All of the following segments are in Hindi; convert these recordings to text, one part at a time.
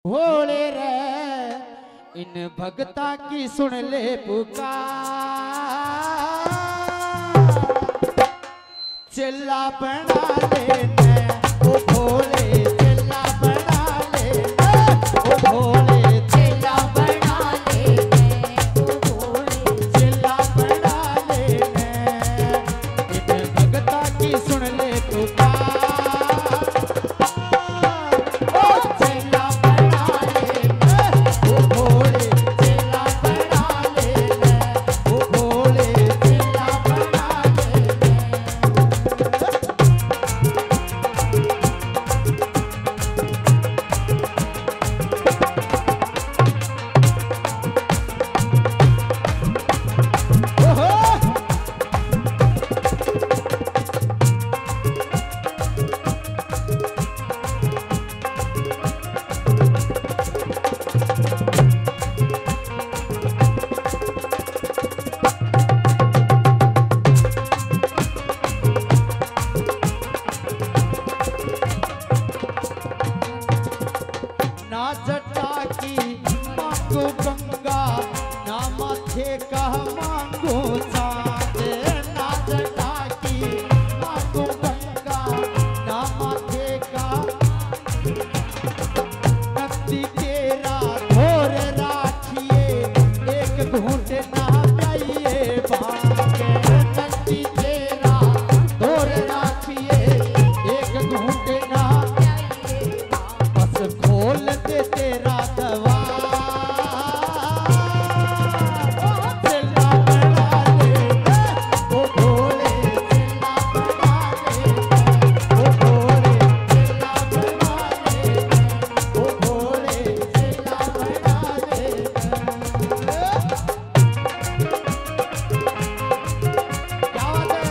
भोले रे इन भगता की सुन ले पुकार, चिल्ला बना लेने ओ भोले, चिल्ला बना लेने ओ भोले, चिल्ला बना लेने ओ भोले, चिल्ला बना लेने इन भगता की सुन ले पुकार। ना जटा की मांगो गंगा, ना माथे का मांगो साथ, ना जटा की मांगो गंगा, ना माथे का नदी तेरा धोर राखिए, एक घूंट ना पाइए भागे, नदी तेरा धोर राखिए, एक घूंट ना खोल दे तेरा द्वार, चिल्ला बना लेने ओ भोले, चिल्ला बना लेने ओ भोले, चिल्ला बना लेने ओ भोले, चिल्ला बना लेने। क्या बात है?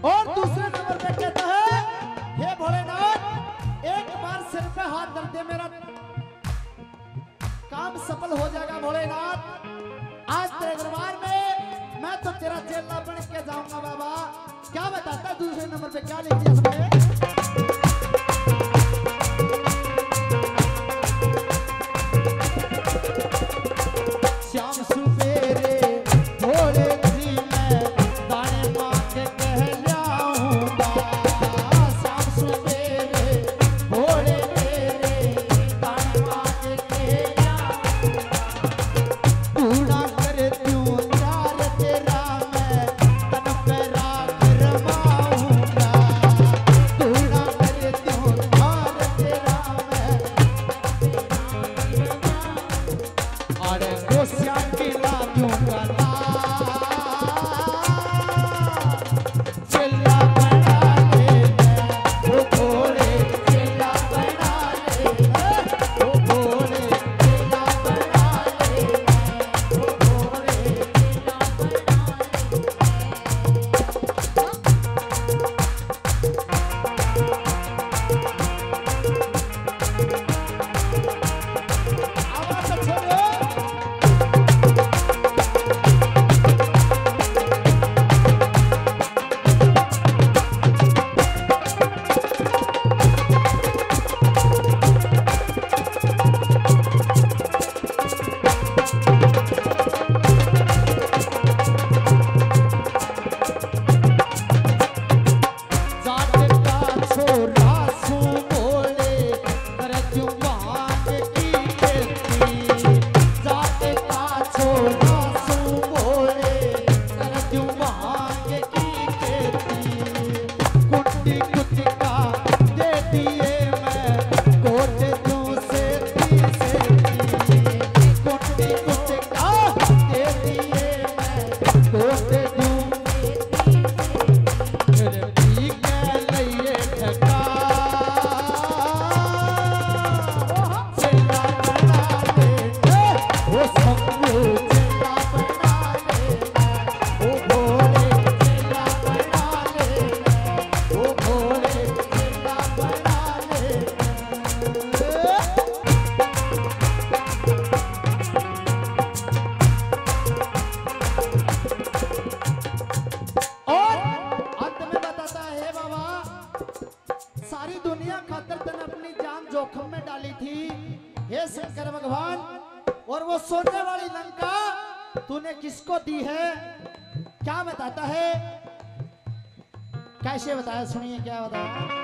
और दूसरे नंबर पे कहता है, हे भोलेनाथ एक बार सिर पे हाथ धर दे, मेरा काम सफल हो जाएगा। भोलेनाथ आज तेरे दरबार में मैं तो तेरा चेला बन के जाऊंगा बाबा। क्या बताता दूसरे नंबर पे क्या लिख दिया सबने? श्याम सुपेरे भोले जी मैं दाने मांग कह जाऊंगा, श्याम सुपेरे भोले तेरे दाने मांग कह जाऊंगा, पूरा कर दूं प्यार तेरा मैं तन पे राख रमाऊंगा, पूरा सोने वाली लंका तूने किसको दी है? क्या बताता है? कैसे बताया? सुनिए क्या बताया।